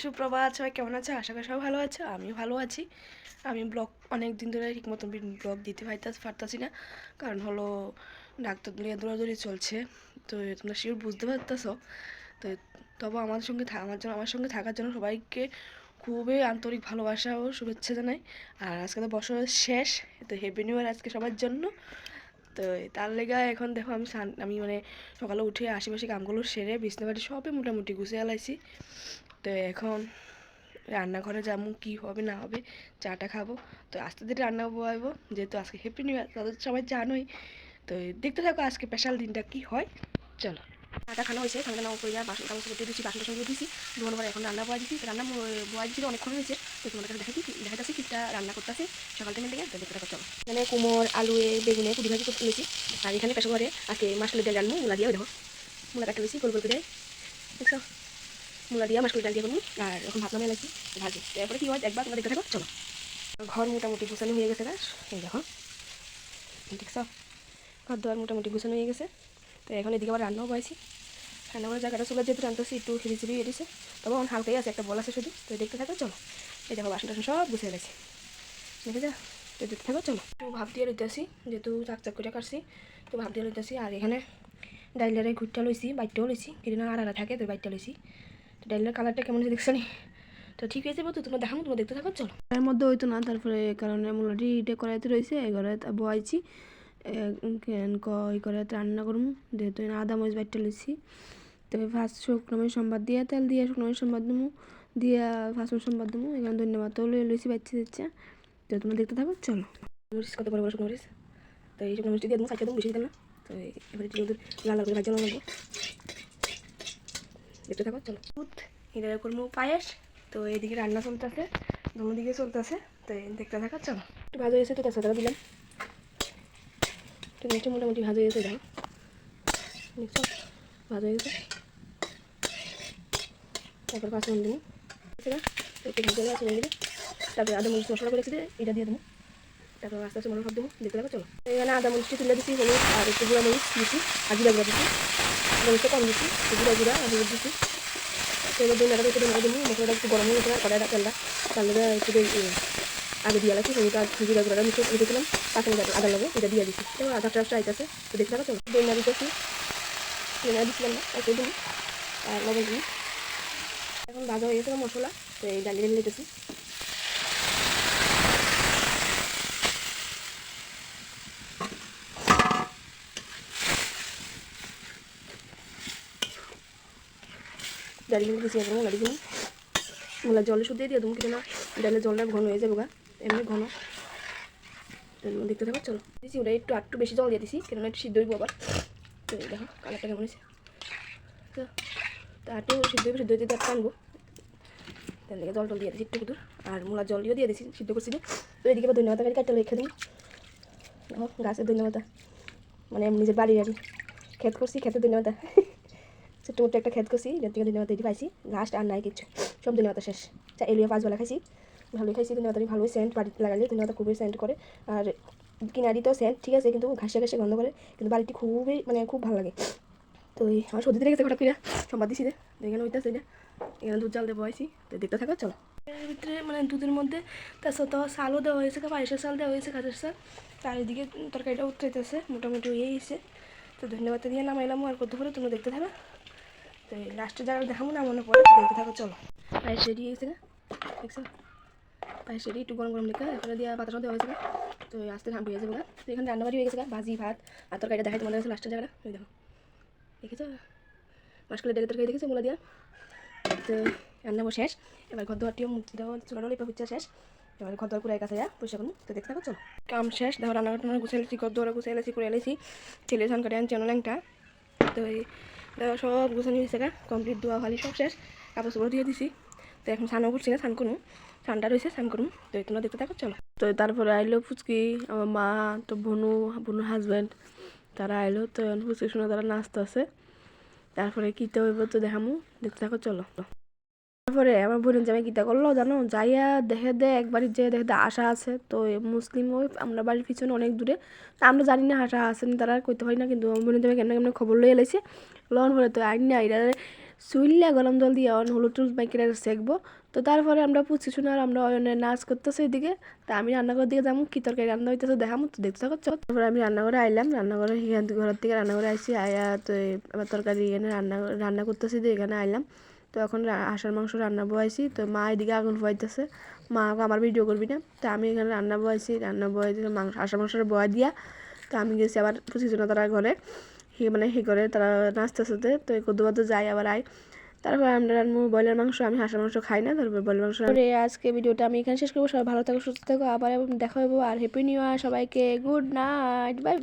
সুপ্রভাত, সবাই কেমন আছে? আশা করি সবাই ভালো আছে। আমি ভালো আছি। আমি অনেক দিন ধরে ঠিক মতন ব্লগ দিতে পারতাছি না, কারণ হলো ডাক্তার নিয়ে দৌড়াদৌড়ি চলছে। তো তোমরা শিওর বুঝতে পারতেছো। তো তবু আমার সঙ্গে থাকার জন্য সবাইকে খুবই আন্তরিক ভালোবাসা ও শুভেচ্ছা জানাই। আর আজকে তো বছরের শেষ, তো হ্যাপি নিউ ইয়ার আজকে সবার জন্য। তো তার লেগে এখন দেখো আমি মানে সকালে উঠে আশেপাশে কামগুলো সেরে বিছনাবাড়ি সবই মোটামুটি গুছিয়ে আলাইছি। তো এখন রান্নাঘরে যাবো, কি হবে না হবে, চাটা খাবো। তো আস্তে ধীরে রান্না বসাবো, যেহেতু আজকে হ্যাপি নিউ ইয়ার, তাদের সবাই জানোই। তো দেখতে থাকো আজকে স্পেশাল দিনটা কি হয়। চলো, চাটা খানো হয়েছে, খানা দানা করে বাসন টাসন করতে দিচ্ছি, বাসন টাসন করে দিচ্ছি। ধোয়ানোর পরে এখন রান্না বয়া দিচ্ছি। রান্না বয়া দিচ্ছি অনেকক্ষণ হয়েছে। তো তোমাদের কাছে দেখাচ্ছি কিটা রান্না করতেছে সকাল থেকে লেগে। তো দেখতে থাকো চলো। এখানে কুমড়, আলু, বেগুনে কুটি ভাজি করতে নিয়েছি। আর এখানে পেশা ঘরে আজকে মাছগুলো দিয়ে জানবো, মুলা দিয়ে দেখো মুলা কাটা দিয়েছি গোল গোল করে, দেখছো? মূলা দিয়ে মাছগুলো ডাল দিয়ে করবো। আর এখন ভাত নামিয়ে লাগছি ভাজি। তারপরে কি হয় একবার তোমরা দেখতে থাকো চলো। ঘর মোটামুটি গুছানো হয়ে গেছে গাছ, এই দেখো, দেখছো? ঘর দেওয়ার মোটামুটি গুছানো হয়ে গেছে। তো এখন এদিকে আবার রান্নাও পাইছি। রান্না করে জায়গাটা চলে যেহেতু রান্নাছি একটু হিরিচিবি এড়িয়েছে, তবে এখন হালকাই আছে, একটা বল আছে শুধু। তো দেখতে থাকো চলো। এই দেখো বাসন টাসন সব গুছিয়ে গেছে, দেখে যা। তো দেখতে থাকো চলো। একটু ভাব দিয়ে লইতে আসি, যেহেতু চাক করে কাটছি, তো ভাব দিয়ে লইতে আসি। আর এখানে ডাইলের ঘুরটা লইছি, বাইকটাও লইছি, কিছু না আর থাকে, তো বাইকটা লইছি। তো ডাইলের কালারটা কেমন হয়েছে দেখছো নি? তো ঠিক আছে তো তোমরা দেখাবো, তোমরা দেখতে থাকো চলো। এর মধ্যে হইতো না, তারপরে কারণে মূলাটি এটা করাইতে রয়েছে, এঘরে বয়াইছি করে রান্না করবো, যেহেতু আদা মরিচ বাইটটা লইছি। তো ফার্স্ট শুকনো মরিচ সম্বাদ দিয়ে তেল দিয়ে শুকনো মরিচ সম্বাদ দেবো, দিয়ে ফার্স্ট মরিচ সম্বাদ দেবো। এখানে ধন্যবাদ লইছি বাচ্চা দিচ্ছে। তো তোমরা দেখতে থাকো চলো। মরিচ কত বড় বড় শুকনো মরিচ, তো এই শুকনো মরিচটি দিয়ে দেবো, সাইডে দেবো, বেশি দিতাম না। তো এবারে লাল লাল করে ভাজা লাগবো, দেখতে থাকো চলো। এটা করবো পায়েস। তো এইদিকে রান্না চলতেছে, দিকে চলতেছে। তো দেখতে থাকা চলো। একটু ভাজা হয়েছে, তো তেজপাতা দিলাম, তো মিষ্টি মোটামুটি ভাজা হয়েছে, দেখো দেখছো ভাজা হয়েছে। তারপর পাঁচ মিনিট দেবো, একটু ভাজা আছে দিকে। তারপরে আদা মরিচ মশলা করে রেখেছি, এটা দিয়ে দেবো। তারপর আস্তে আস্তে মনে সব দেবো, দেখতে থাকো চলো। এখানে আদা মরিচটি তুলে দিচ্ছি, হলুদ আর একটু গুঁড়া মরিচ দিচ্ছি, আর জিরা গুঁড়া দিচ্ছি, মরিচটা কম দিচ্ছি, গুঁড়া আর হলুদ দিচ্ছি। তো এবার দুই নাড়া একটু নাড়া দেবো, মশলাটা একটু গরম হয়ে গেছে, কড়াইটা তেলটা তাহলে একটু আগে দিয়ে লাগছি, হলুদ আর জিরা গুঁড়াটা মিশে রেখেছিলাম, পাঁচ মিনিট আদা লাগে, এটা দিয়ে দিচ্ছি। তো আধা টাস্টা আইতেছে, তো দেখতে থাকো চলো। দই নাড়ি দিচ্ছি, দিচ্ছিলাম না একটু দিন, আর লবণ দিই। এখন ভাজা হয়ে গেছে মশলা, তো এই ডালি ঢেলে দিতেছি। ডালি ঢেলে দিচ্ছি, এখন ডালি দিন মূলার জলে শুদ্ধ দিয়ে দেবো, কিন্তু না ডালের জলটা ঘন হয়ে যাবে গা, এমনি ঘন। দেখতে থাকো চলো। দিচ্ছি ওটা একটু বেশি জল দিয়ে দিছি, কেননা একটু সিদ্ধ হইব আবার। তো দেখো কালারটা কেমন হয়েছে। তো একটু সিদ্ধ দিতে একটু আনবো, তার লেগে জল দিয়ে দিচ্ছি একটু কুতুর। আর মূলার জল দিয়ে দিয়েছি, সিদ্ধ করছি। তো এদিকে আবার ধন্যবাদ কাটতে রেখে দিই। দেখো গাছের ধন্যবাদ, মানে নিজের বাড়ির আর ক্ষেত করছি, ক্ষেতের ধন্যবাদ। ছোট্ট মোটো একটা ক্ষেত করছি, যার থেকে ধন্যবাদ এটি পাইছি। লাস্ট আর নাই কিচ্ছু, সব ধন্যবাদ শেষ। এলিও 5 বেলা খাইছি, ভালোই খাইছি। ধন্যবাদ ভালোই সেন্ট বাড়িতে লাগালে ধন্যবাদ খুবই সেন্ট করে। আর কিনারি তো সেন্ট ঠিক আছে, কিন্তু ঘাসে ঘাসে গন্ধ করে, কিন্তু বাড়িটি খুবই মানে খুব ভালো লাগে। তো আমার সর্দি থেকে গেছে হঠাৎ করে, সম্বাদ দিছি এখানে ওইটাছে এটা, এখানে দুধ জাল দিয়ে বয়েছি। তো দেখতে থাকো চলো। এর ভিতরে মানে দুধের মধ্যে তার সাথে চালও দেওয়া হয়েছে, পায়েসের চাল দেওয়া হয়েছে, ঘাসের চাল। তার এদিকে তরকারিটা উঠতেছে, মোটামুটি হয়ে গেছে। তো ধন্যবাদ দিয়ে নামাইলাম, আর কত করে তোমরা দেখতে থাকো। তো লাস্টে যারা দেখাবো না মনে পড়ে, দেখতে থাকো চলো। পায়েস রেডি হয়েছে না, দেখছো? পায়েস রেডি, একটু গরম গরম দেখে এখানে দিয়ে বাতাসও দেওয়া হয়েছে। তো আস্তে ঠান্ডা হয়ে যাবে। তো এখানে রান্নাবাড়ি হয়ে গেছে, ভাজি ভাত আর তরকারিটা দেখাই তোমাদের কাছে লাস্টের জায়গাটা। ওই দেখো দেখেছো, মাসকালের ডেলি তরকারি দেখেছো মূলা দিয়া। তো রান্না শেষ, এবার ঘর দোয়ারটিও মুক্তি দেওয়া চুলানো এবার হচ্ছে শেষ। এবার ঘর দোয়ার পুরাই কাছে যা পয়সা করুন। তো দেখতে থাকো চলো। কাম শেষ, দেখো রান্নাঘরটা গুছিয়ে এলেছি, ঘর দোয়ারা গুছিয়ে এলেছি, করে এলেছি। ছেলে স্নান করে আনছি অনেকটা। তো এই দেখো সব গুছানি হয়েছে গা, কমপ্লিট দোয়া ভালি সব শেষ, কাপড় চোপড় দিয়ে দিছি। তো এখন স্নানও করছি না, স্নান করুন, ঠান্ডা রয়েছে, স্নান করুন। তো তোমরা দেখতে থাকো চলো। তো তারপরে আইলো ফুচকি, আমার মা, তো বোনুর হাজব্যান্ড তারা আইলো। তো ফুচকি শুনে তারা নাচতে আছে। তারপরে কীতে হইব তো দেখামু, দেখতে থাকো চলো। তারপরে আমার বোনের জামাই কীটা করলো জানো, যাইয়া দেখে একবারই যে দেখে আশা আছে। তো মুসলিম ওই আমরা বাড়ির পিছনে অনেক দূরে, তা আমরা জানি না আশা আসেন, তারা আর করতে পারি না। কিন্তু আমার বোনের জামাই কেমন কেমন খবর লয়ে এলেছে, লন হলে তো আইন না এরা চুইল্লা গরম জল দিয়ে হলুদ টুলুদ মাইকে সেঁকবো। তো তারপরে আমরা পুচকি শুনে আর আমরা অয়নে নাচ করতেছি এদিকে। তা আমি রান্নাঘর দিকে যাবো, কি তরকারি রান্না হইতেছে দেখামো, তো দেখতে থাকো চলো। তারপরে আমি রান্নাঘরে আইলাম, রান্নাঘরে ঘরের থেকে রান্নাঘরে আইসি, আয়া তো আবার তরকারি এখানে রান্না করতেছি, তো এখানে আইলাম। তো এখন হাঁসের মাংস রান্না বসাইছি, তো মা এদিকে আগুন বসাইতেছে। মা আমার ভিডিও করবি না, তো আমি এখানে রান্না বসাই দিয়ে হাঁসের মাংসটা বয়া দিয়া। তো আমি গেছি আবার পুচকি তারা ঘরে, হি করে তারা নাচতেছে, তো এই কদ্দুবাদ যাই আবার আয়। তারপর আমরা রান্না ব্রয়লার মাংস, আমি হাঁসের মাংস খাই না, তারপর ব্রয়লার মাংস। আজকে ভিডিওটা আমি এখানে শেষ করবো। সবাই ভালো থাকো, সুস্থ থাকো, আবার দেখা হবো। আর হ্যাপি নিউ ইয়ার সবাইকে, গুড নাইট, বাই।